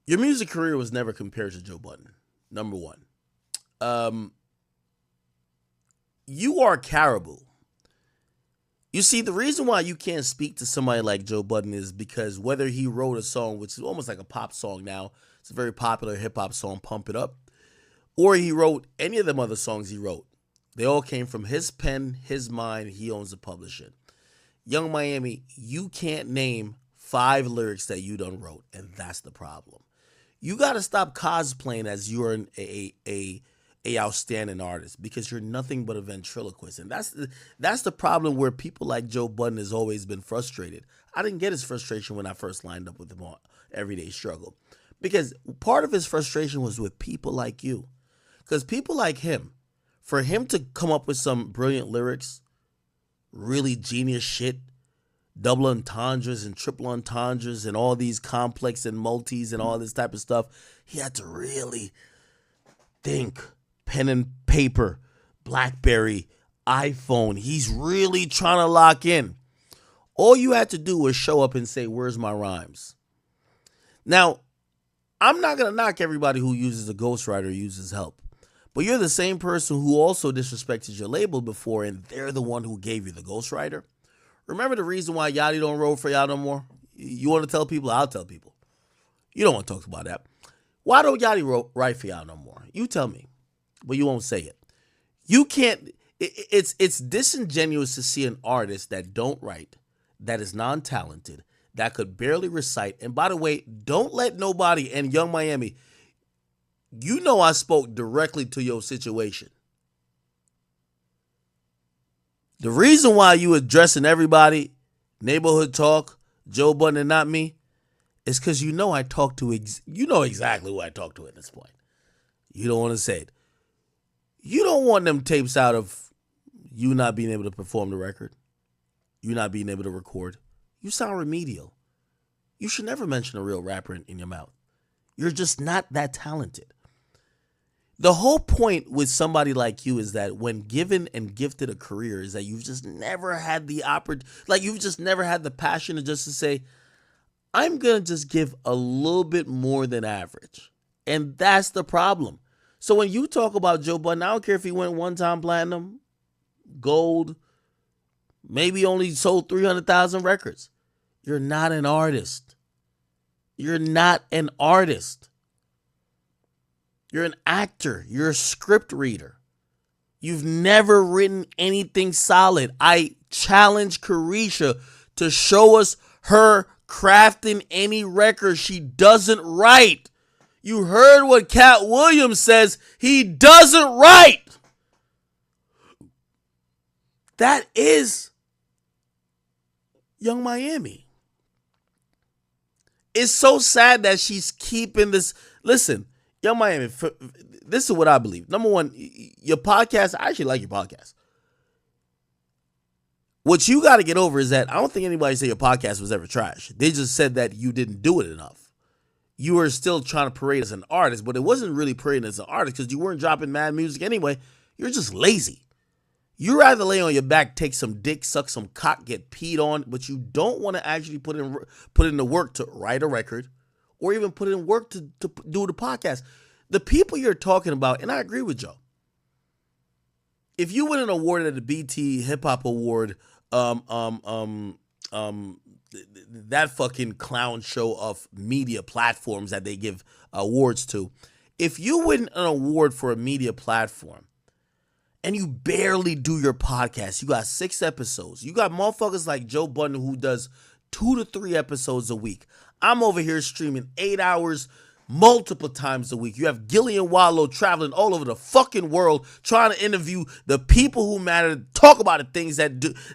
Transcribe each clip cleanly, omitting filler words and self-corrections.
Your music career was never compared to Joe Budden. Number one. Um, you are Caribou. You see, the reason why you can't speak to somebody like Joe Budden is because whether he wrote a song, which is almost like a pop song now, it's a very popular hip hop song, Pump It Up, or he wrote any of them other songs he wrote, they all came from his pen, his mind. He owns the publishing. Young Miami, you can't name 5 lyrics that you done wrote, and that's the problem. You got to stop cosplaying as you're a outstanding artist because you're nothing but a ventriloquist, and that's the problem where people like Joe Budden has always been frustrated. I didn't get his frustration when I first lined up with him on Everyday Struggle, because part of his frustration was with people like you, because people like him, for him to come up with some brilliant lyrics, really genius shit, double entendres and triple entendres and all these complex and multis and all this type of stuff, he had to really think. Pen and paper, BlackBerry, iPhone. He's really trying to lock in. All you had to do was show up and say, "Where's my rhymes?" Now, I'm not going to knock everybody who uses a ghostwriter or uses help. But you're the same person who also disrespected your label before, and they're the one who gave you the ghostwriter. Remember the reason why Yachty don't roll for y'all no more? You want to tell people? I'll tell people. You don't want to talk about that. Why don't Yachty write for y'all no more? You tell me. But you won't say it. You can't. It's disingenuous to see an artist that don't write, that is non-talented, that could barely recite. And by the way, don't let nobody, and Young Miami, you know I spoke directly to your situation. The reason why you addressing everybody, neighborhood talk, Joe Budden and not me, is because you know I talk to, you know exactly who I talk to at this point. You don't want to say it. You don't want them tapes out of you not being able to perform the record, you not being able to record. You sound remedial. You should never mention a real rapper in your mouth. You're just not that talented. The whole point with somebody like you is that when given and gifted a career is that you've just never had the you've just never had the passion to just to say, I'm going to just give a little bit more than average. And that's the problem. So when you talk about Joe Budden, I don't care if he went one-time platinum, gold, maybe only sold 300,000 records. You're not an artist. You're not an artist. You're an actor. You're a script reader. You've never written anything solid. I challenge Carisha to show us her crafting any record she doesn't write. You heard what Cat Williams says. He doesn't write. That is Young Miami. It's so sad that she's keeping this. Listen, Young Miami, this is what I believe. Number one, your podcast, I actually like your podcast. What you got to get over is that I don't think anybody said your podcast was ever trash. They just said that you didn't do it enough. You were still trying to parade as an artist, but it wasn't really parading as an artist because you weren't dropping mad music anyway. You're just lazy. You rather lay on your back, take some dick, suck some cock, get peed on, but you don't want to actually put in the work to write a record or even put in work to do the podcast. The people you're talking about, and I agree with Joe. If you win an award at the BT Hip Hop Award, that fucking clown show of media platforms that they give awards to, if you win an award for a media platform and you barely do your podcast, you got 6 episodes, you got motherfuckers like Joe Budden who does 2 to 3 episodes a week. I'm over here streaming 8 hours multiple times a week. You have Gillian Wallow traveling all over the fucking world trying to interview the people who matter, talk about the things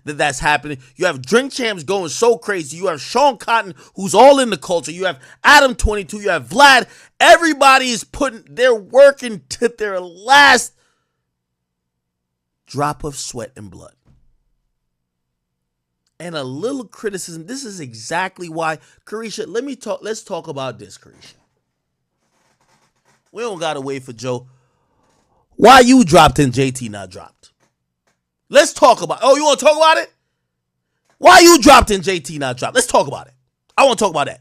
that's happening. You have Drink Champs going so crazy. You have Sean Cotton, who's all in the culture. You have Adam 22. You have Vlad. Everybody is they're working to their last drop of sweat and blood. And a little criticism. This is exactly why, Carisha, let's talk about this, Carisha. We don't gotta wait for Joe. Why you dropped and JT not dropped? Let's talk about. Oh, you want to talk about it? Why you dropped and JT not dropped? Let's talk about it. I want to talk about that.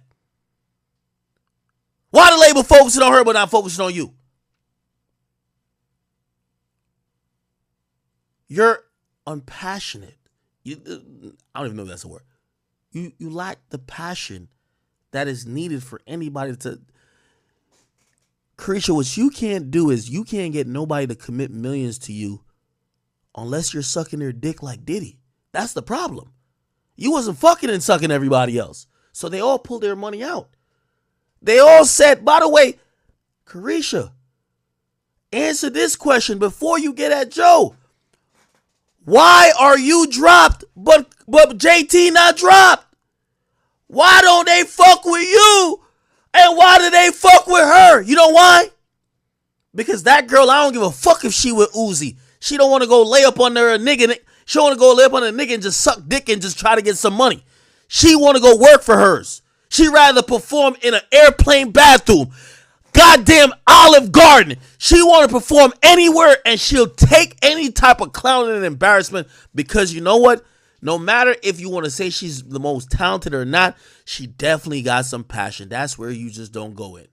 Why the label focusing on her but not focusing on you? You're unpassionate. I don't even know if that's a word. You lack the passion that is needed for anybody to. Carisha, what you can't do is you can't get nobody to commit millions to you unless you're sucking their dick like Diddy. That's the problem. You wasn't fucking and sucking everybody else. So they all pulled their money out. They all said, by the way, Carisha, answer this question before you get at Joe. Why are you dropped, but JT not dropped? Why don't they fuck with you? And why do they fuck with her? You know why? Because that girl, I don't give a fuck if she with Uzi. She don't want to go lay up under a nigga. She don't want to go lay up on a nigga and just suck dick and just try to get some money. She want to go work for hers. She rather perform in an airplane bathroom. Goddamn Olive Garden. She want to perform anywhere and she'll take any type of clown and embarrassment because you know what? No matter if you want to say she's the most talented or not, she definitely got some passion. That's where you just don't go in.